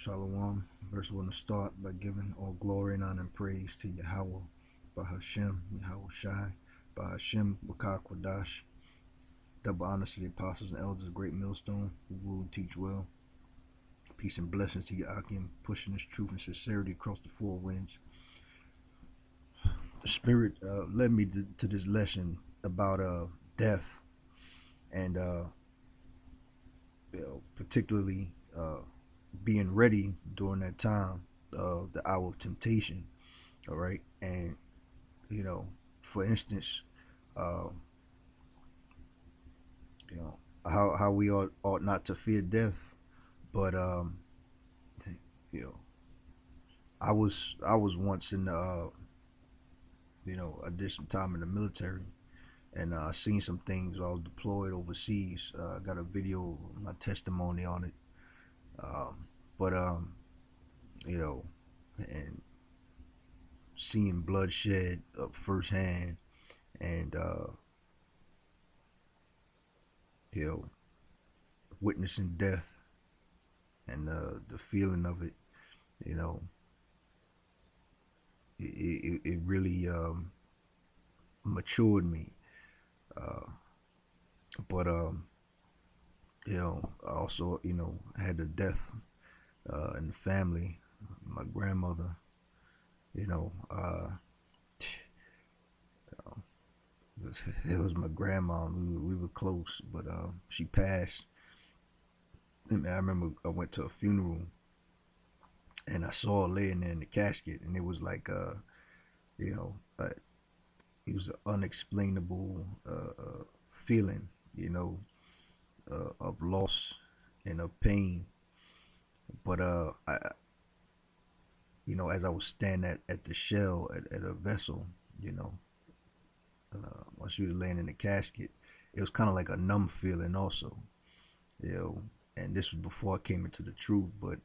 Shalom. Verse 1 to start by giving all glory and honor and praise to Yahweh, by Hashem, YAHAWASHI, by Hashem, Wakah Kwadash. Double honors to the apostles and elders of Great Millstone, who rule and teach well. Peace and blessings to Yahakim, pushing this truth and sincerity across the four winds. The Spirit led me to this lesson about death, and particularly being ready during that time, the hour of temptation. All right, and for instance, uh, how we ought not to fear death, but I was once in the I did some time in the military, and I seen some things while I was deployed overseas. I got a video, my testimony on it. But and seeing bloodshed up firsthand, and witnessing death, and the feeling of it, it really matured me. But I also had a death in the family. My grandmother, it was my grandma. We were close, but she passed. And I remember I went to a funeral, and I saw her laying there in the casket, and it was like it was an unexplainable feeling, of loss and of pain. But as I was standing at the shell at a vessel, while she was laying in the casket, it was kind of like a numb feeling also, and this was before I came into the truth. But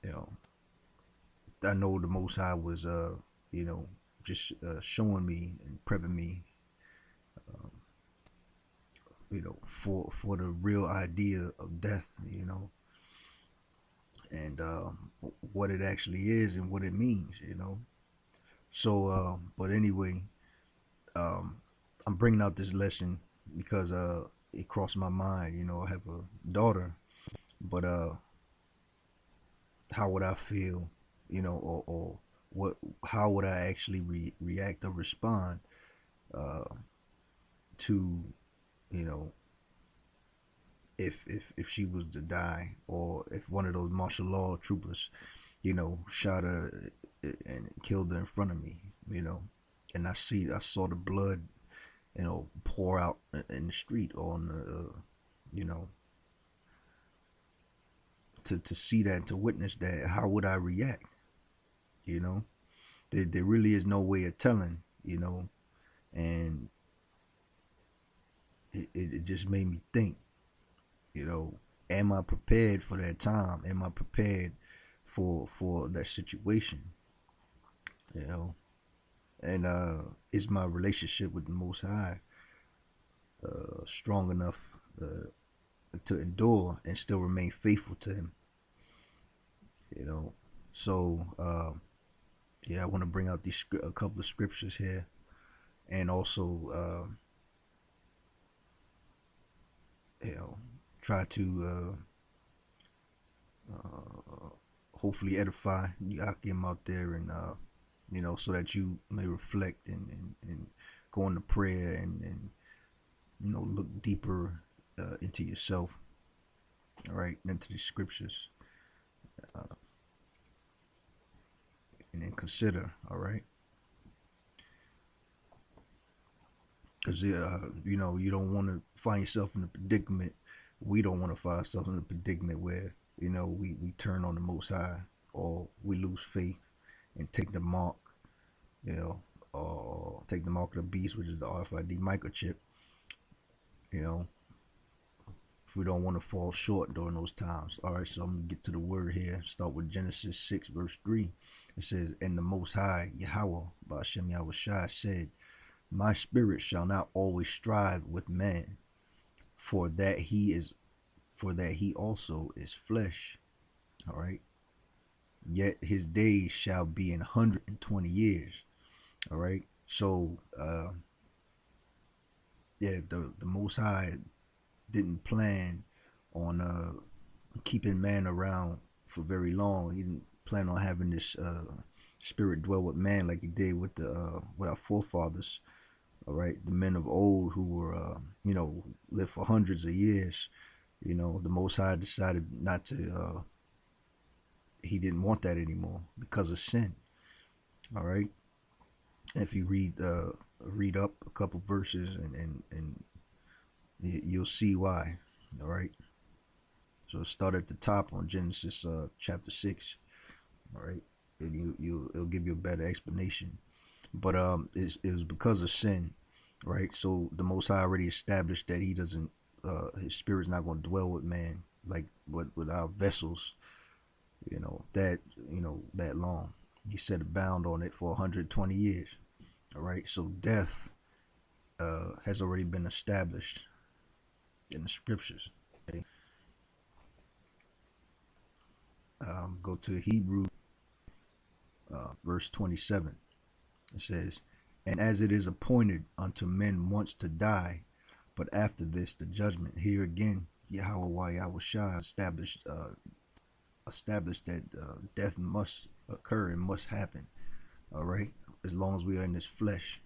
you know, I know the Most High was just showing me and prepping me, um, for the real idea of death, and what it actually is and what it means, So, but anyway, I'm bringing out this lesson because it crossed my mind. I have a daughter, but how would I feel, or what? How would I actually react or respond to, you know, if she was to die, or if one of those martial law troopers, shot her and killed her in front of me, and I saw the blood, pour out in the street on the, to see that, to witness that, how would I react? There really is no way of telling, and it just made me think, am I prepared for that time? Am I prepared for that situation? And is my relationship with the Most High strong enough to endure and still remain faithful to Him? So I want to bring out a couple of scriptures here, and also try to hopefully edify Yakim out there, and so that you may reflect and go into prayer, and look deeper into yourself, all right, into the scriptures, and then consider, all right, because you don't want to find yourself in a predicament. We don't want to find ourselves in a predicament where we turn on the Most High, or we lose faith and take the mark, or take the mark of the beast, which is the RFID microchip. If we don't want to fall short during those times. All right, so I'm going to get to the word here. Start with Genesis 6, verse 3. It says, "And the Most High, Yahweh, by Hashem YAHAWASHI, said, My spirit shall not always strive with man, for that he also is flesh. All right. Yet his days shall be 120 years. All right. So, yeah, the Most High didn't plan on keeping man around for very long. He didn't plan on having this spirit dwell with man like he did with our forefathers. All right, the men of old who were lived for hundreds of years. The Most High decided not to. He didn't want that anymore because of sin. All right, if you read up a couple verses and you'll see why. All right. So start at the top on Genesis chapter 6. All right, and it'll give you a better explanation. But it was because of sin, right? So the Most High already established that He doesn't, His Spirit's not going to dwell with man like with our vessels, that long. He set a bound on it for 120 years. All right, so death has already been established in the scriptures. Okay? Go to Hebrew verse 27. It says, "And as it is appointed unto men once to die, but after this the judgment." Here again, YAHAWASHI established that death must occur and must happen. All right, as long as we are in this flesh.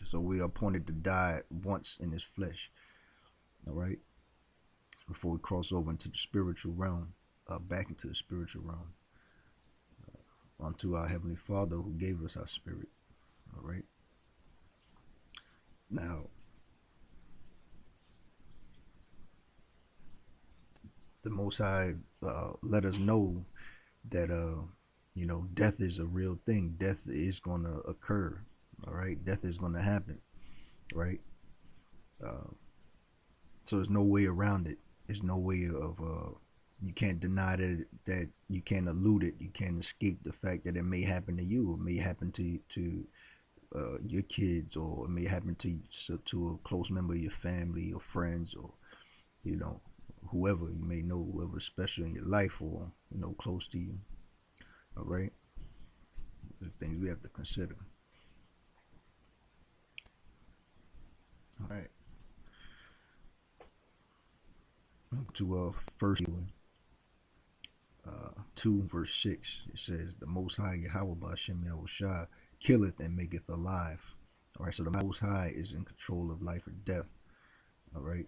So we are appointed to die once in this flesh. All right, before we cross over into the spiritual realm, back into the spiritual realm, unto our Heavenly Father who gave us our spirit. All right. Now, the Most High let us know that death is a real thing. Death is going to occur. All right, death is going to happen. Right. Uh, so there's no way around it. There's no way of you can't deny that you can't elude it. You can't escape the fact that it may happen to you. It may happen to your kids, or it may happen to a close member of your family, your friends, or you know whoever you may know, whoever special in your life, or close to you. All right, the things we have to consider. All right, to first 2 verse 6, it says, "The Most High YAHAWASHI killeth and maketh alive." All right, so the Most High is in control of life or death. All right,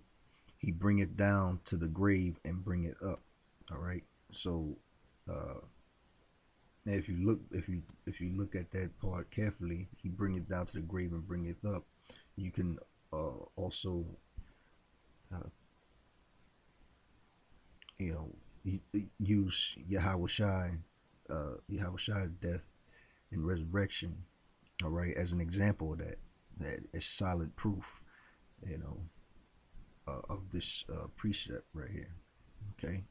He bringeth down to the grave and bring it up. All right, so if you look at that part carefully, He bring it down to the grave and bring it up. You can also uh, you know use Yahawashi's death and resurrection, all right, as an example of that is solid proof, you know, of this precept right here. Okay,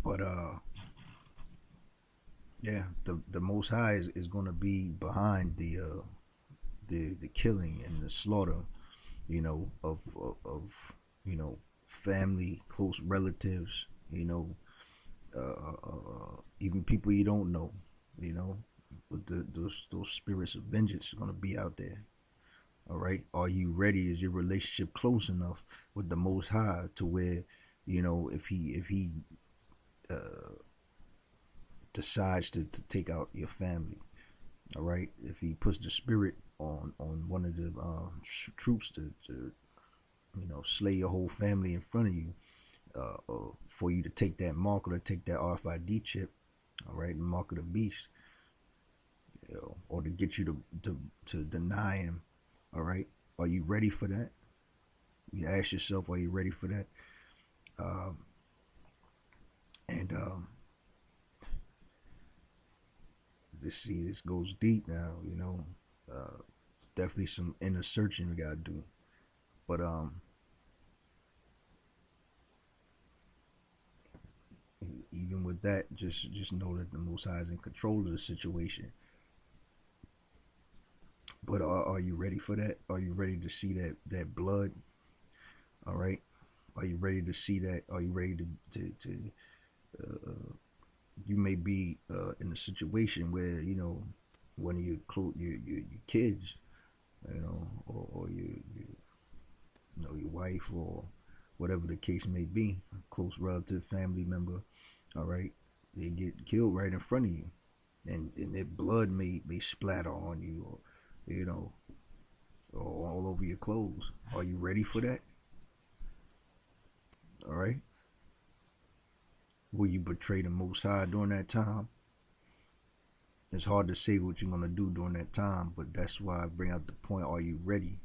but yeah, the Most High is going to be behind the killing and the slaughter, of family, close relatives, even people you don't know, you know, but those spirits of vengeance are going to be out there. All right, are you ready? Is your relationship close enough with the Most High to where, if he uh, decides to take out your family, all right, if he puts the spirit on one of the troops to slay your whole family in front of you, for you to take that mark, or to take that RFID chip, all right, the mark of the beast, or to get you to deny him, all right, are you ready for that? You ask yourself, are you ready for that? Um, and this goes deep now, definitely some inner searching we gotta do, but even with that, just know that the Most High is in control of the situation. But are you ready for that? Are you ready to see that blood? All right, Are you ready to see that? Are you ready to you may be in a situation where one of your kids, or your wife, or whatever the case may be, a close relative, family member, all right, they get killed right in front of you, and their blood may splatter on you, or you know, or all over your clothes. Are you ready for that? All right. Will you betray the Most High during that time? It's hard to say what you're gonna do during that time, but that's why I bring out the point. Are you ready?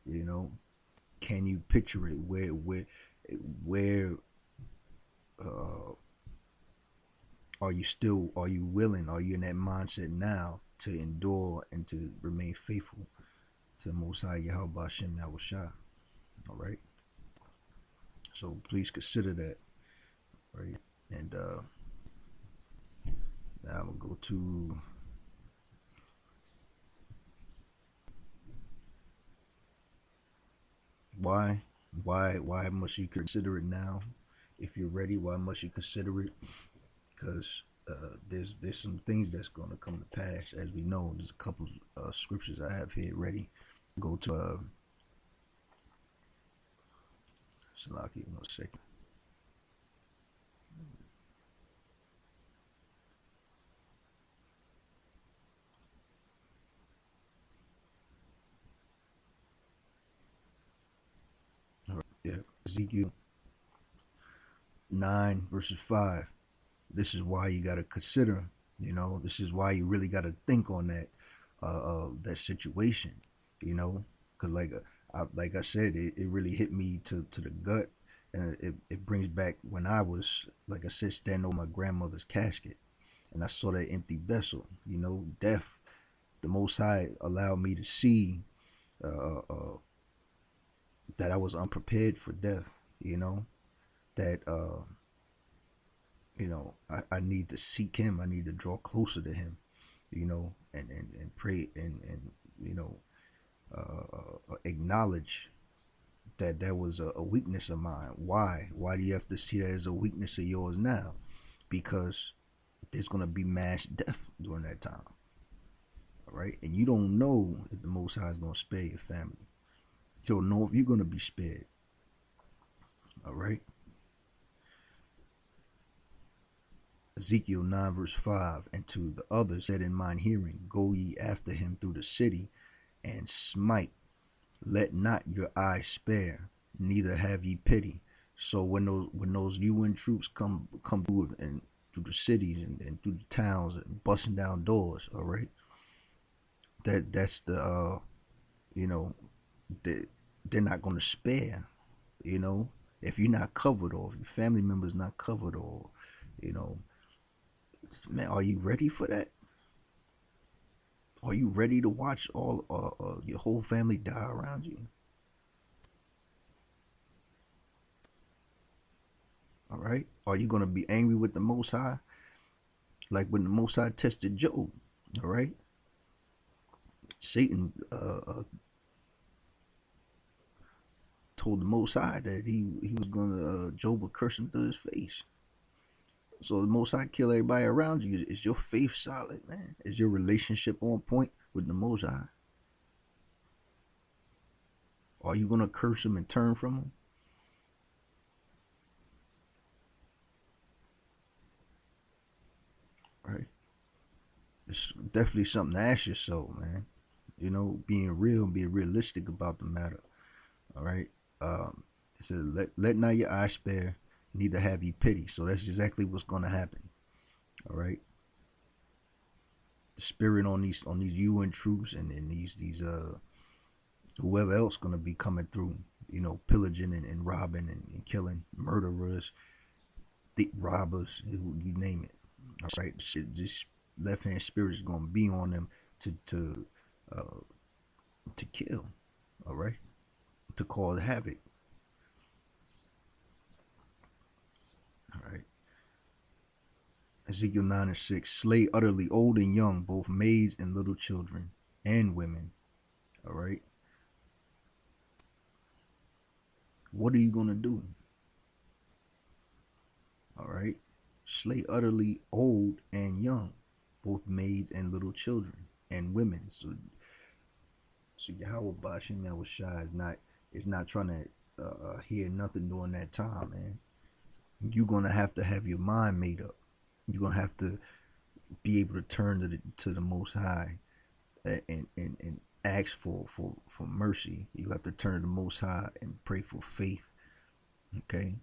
You know, can you picture it? Where uh, are you willing? Are you in that mindset now to endure and to remain faithful to the Most High YAHAWASHI? All right. So please consider that, right? And now I'm gonna go to why why must you consider it now? If you're ready, why must you consider it? Because there's some things that's gonna come to pass, as we know. There's a couple scriptures I have here ready. Go to Salaki, 1 second. All right, yeah, Ezekiel 9 verses 5. This is why you gotta consider. This is why you really gotta think on that situation. Because like I said, it really hit me to the gut, and it brings back when I was, like I said, standing over my grandmother's casket, and I saw that empty vessel. Death. The Most High allowed me to see that I was unprepared for death. That I need to seek Him. I need to draw closer to Him. And pray, and acknowledge that that was a weakness of mine. Why? Why do you have to see that as a weakness of yours now? Because there's gonna be mass death during that time. All right, and you don't know if the Most High is gonna spare your family. You don't know if you're gonna be spared. All right. Ezekiel 9 verse 5, and to the others said in mine hearing, go ye after him through the city, and smite. Let not your eye spare, neither have ye pity. So when those UN troops come through, and through the cities, and through the towns, and busting down doors, all right, that's the you know they're not going to spare. If you're not covered, or if your family member's not covered, or you know man, are you ready for that? Are you ready to watch all your whole family die around you? All right. Are you gonna be angry with the Most High, like when the Most High tested Job? All right. Satan told the Most High that he was gonna Job would curse him to his face. So the Most High kill everybody around you. Is your faith solid, man? Is your relationship on point with the Most High? Are you gonna curse him and turn from him? Right. It's definitely something to ask yourself, man. Being real and being realistic about the matter. All right. It says, let not your eye spare, neither have ye pity. So that's exactly what's gonna happen. All right. The spirit on these UN troops, and these whoever else gonna be coming through, pillaging, and robbing, and killing, murderers, thick robbers, you name it. All right. This left hand spirit is gonna be on them uh, to kill. All right. To cause havoc. All right. Ezekiel 9 and 6. Slay utterly old and young, both maids and little children, and women. All right. What are you going to do? slay utterly old and young, both maids and little children and women. So Yahweh Bashim Yahushua is not trying to hear nothing during that time, man. You're gonna have to have your mind made up. You're gonna have to be able to turn to the Most High and ask for mercy. You have to turn to the Most High and pray for faith. Okay,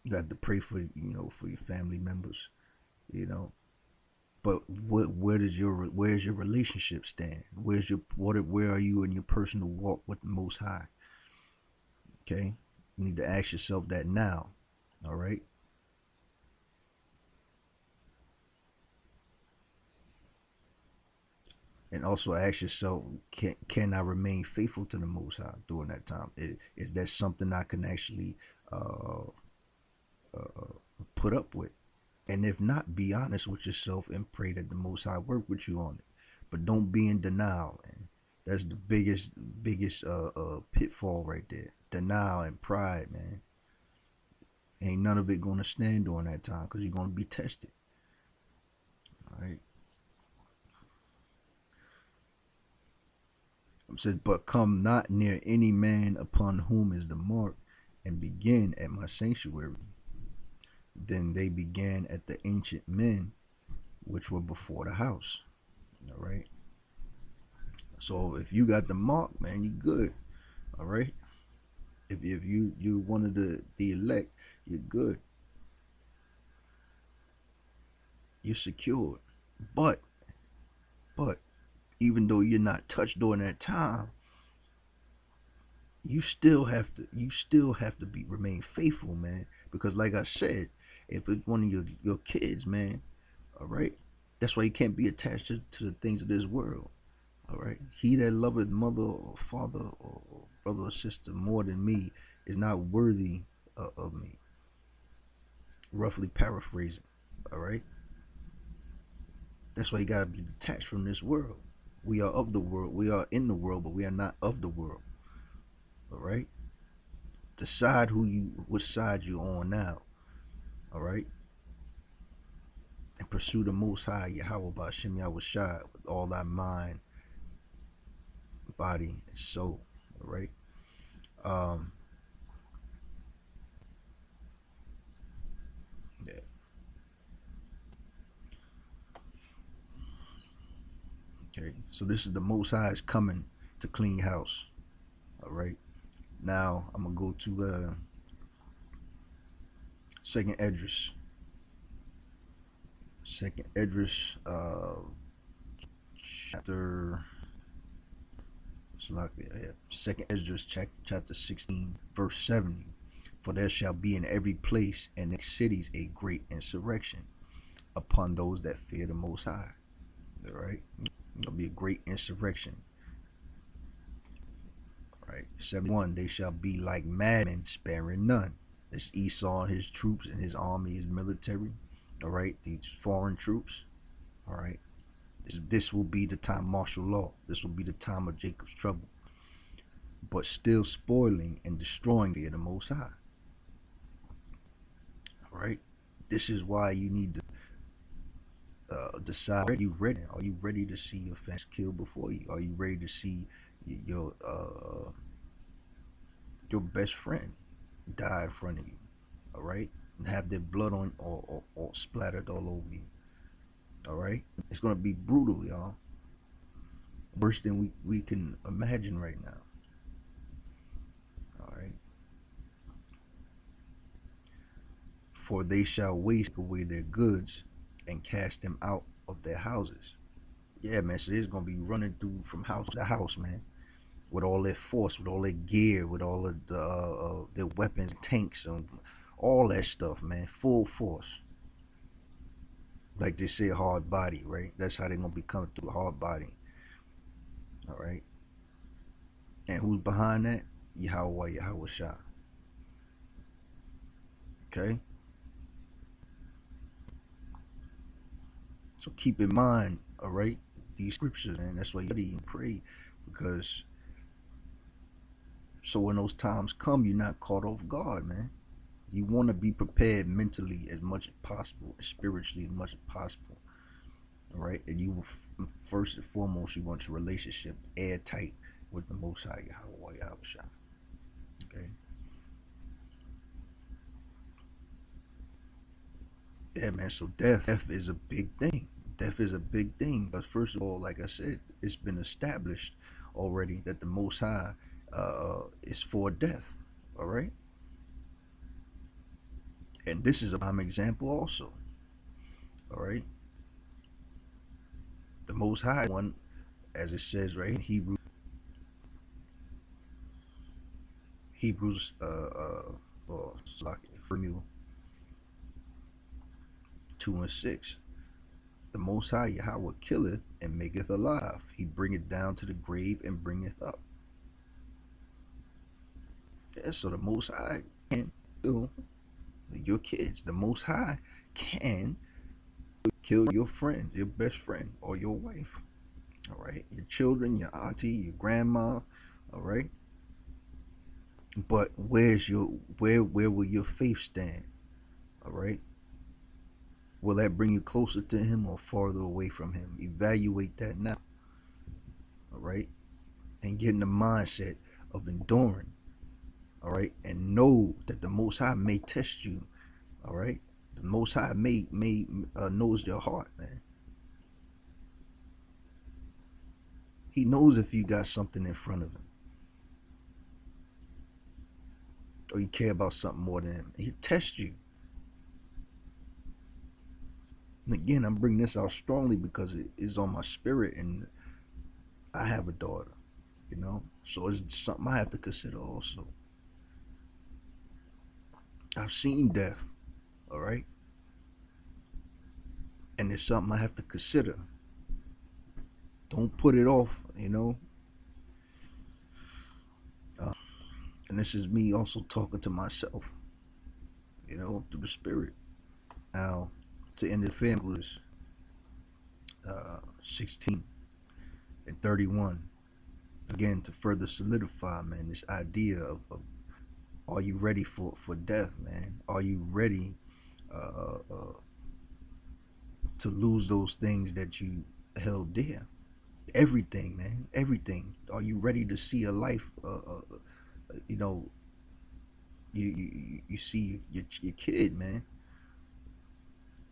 you have to pray for your family members. You know, but where's your relationship stand? Where are you in your personal walk with the Most High? Okay, you need to ask yourself that now. All right. And also ask yourself, can I remain faithful to the Most High during that time? Is that something I can actually uh, uh, put up with? And if not, be honest with yourself and pray that the Most High work with you on it. But don't be in denial. And that's the biggest pitfall right there. Denial and pride, man. Ain't none of it gonna stand during that time because you're gonna be tested. All right. It says, but come not near any man upon whom is the mark, and begin at my sanctuary. Then they began at the ancient men which were before the house. All right. So if you got the mark, man, you good. All right. If you one of the elect, you're good. You're secured. But but even though you're not touched during that time, you still have to be remain faithful, man. Because like I said, if it's one of your kids, man, all right, that's why you can't be attached to the things of this world. All right, he that loveth mother or father or brother or sister more than me is not worthy of me. Roughly paraphrasing. All right, that's why you gotta be detached from this world. We are of the world. We are in the world, but we are not of the world. All right. Decide which side you're on now. All right. And pursue the Most High Yahweh Bashim Yahushua with all thy mind, body, and soul. All right. Um. Yeah. Okay. So this is the Most High is coming to clean house. All right. Now I'm gonna go to Second Esdras. Second Esdras, chapter. Second Esdras, chapter 16, verse 70. For there shall be in every place and in cities a great insurrection upon those that fear the Most High. All right, there'll be a great insurrection. All right, 71. They shall be like madmen, sparing none. That's Esau and his troops and his army, his military. All right, these foreign troops. All right, this will be the time of martial law. This will be the time of Jacob's trouble. But still spoiling and destroying the Most High. All right, this is why you need to decide: are you ready? Are you ready to see your fans killed before you? Are you ready to see your best friend die in front of you? All right, and have their blood on or splattered all over you. All right, it's gonna be brutal, y'all. Worse than we can imagine right now. All right. For they shall waste away their goods and cast them out of their houses. Yeah, man. So they're gonna be running through from house to house, man, with all their force, with all their gear, with all of their weapons, tanks, and all that stuff, man. Full force. Like they say, hard body, right? That's how they're gonna be coming through, hard body. All right. And who's behind that? Yahweh, Yahawashai. Okay. So keep in mind, all right, these scriptures, and that's why you study and pray, because so when those times come, you're not caught off guard, man. You want to be prepared mentally as much as possible, spiritually as much as possible. All right, and you first and foremost, you want your relationship airtight with the Most High Yahweh YAHAWASHI. Okay, yeah, man. So death is a big thing. Death is a big thing. But first of all, like I said, it's been established already that the Most High is for death. All right, and this is a prime example also. All right, the Most High one, as it says right in Hebrews or Formula 2:6. The Most High Yahweh killeth and maketh alive. He bringeth down to the grave and bringeth up. Yeah, so the Most High can kill your kids. The Most High can kill your friend, your best friend, or your wife. All right, your children, your auntie, your grandma. All right, but where will your faith stand? All right, will that bring you closer to Him or farther away from Him? Evaluate that now. All right, and get in the mindset of enduring. All right, and know that the Most High may test you. All right, the Most High may knows your heart, man. He knows if you got something in front of him, or you care about something more than him. He tests you. And again, I'm bringing this out strongly because it is on my spirit, and I have a daughter, so it's something I have to consider also. I've seen death, all right, and it's something I have to consider. Don't put it off. And this is me also talking to myself, through the spirit. Now, to end the film was 16 and 31. Again, to further solidify, man, this idea of are you ready for death, man? Are you ready to lose those things that you held dear? Everything, man, everything. Are you ready to see a life? You know, you see your kid, man.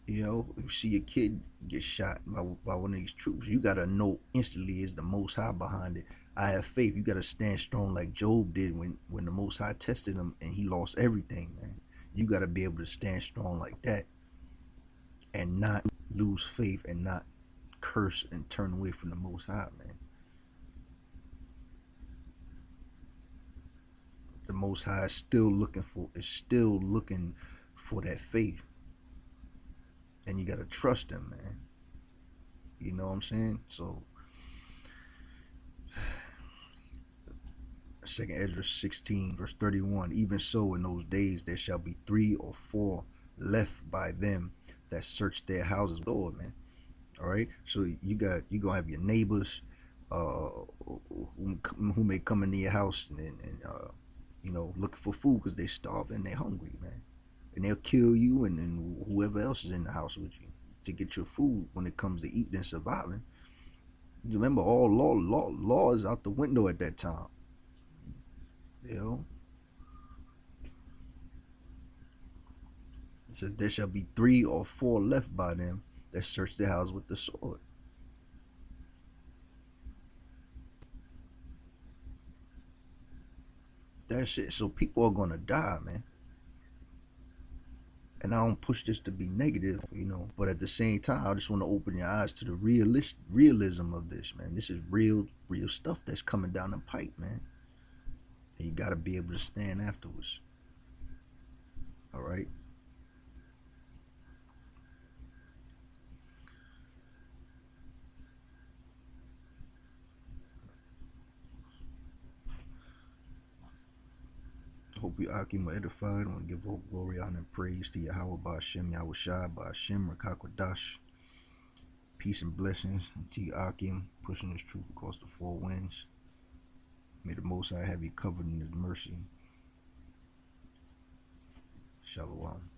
You see your kid get shot by one of these troops. You gotta know instantly is the Most High behind it. I have faith. You gotta stand strong like Job did when the Most High tested him and he lost everything, man. You gotta be able to stand strong like that and not lose faith and not curse and turn away from the Most High, man. The Most High is still looking for that faith, and you gotta trust him, man. You know what I'm saying? So, Second Ezra 16 verse 31. Even so, in those days there shall be 3 or 4 left by them that search their houses, Lord, man. All right. So you gonna have your neighbors, who may come into your house and looking for food because they starving and they hungry, man. And they'll kill you and whoever else is in the house with you to get your food when it comes to eating and surviving. Remember, all law is out the window at that time. You know, it says there shall be 3 or 4 left by them that search their house with the sword. That's it. So people are gonna die, man. And I don't push this to be negative, but at the same time, I just want to open your eyes to the realism of this, man. This is real stuff that's coming down the pipe, man. And you got to be able to stand afterwards. All right. Hope you Akim are edified. I want to give all glory, honor, and praise to Yahweh Ba'Shem, YAHAWASHI, Ba'Shem, Rakakwadash. Peace and blessings to you, Akim, pushing this truth across the 4 winds. May the Most High have you covered in His mercy. Shalom.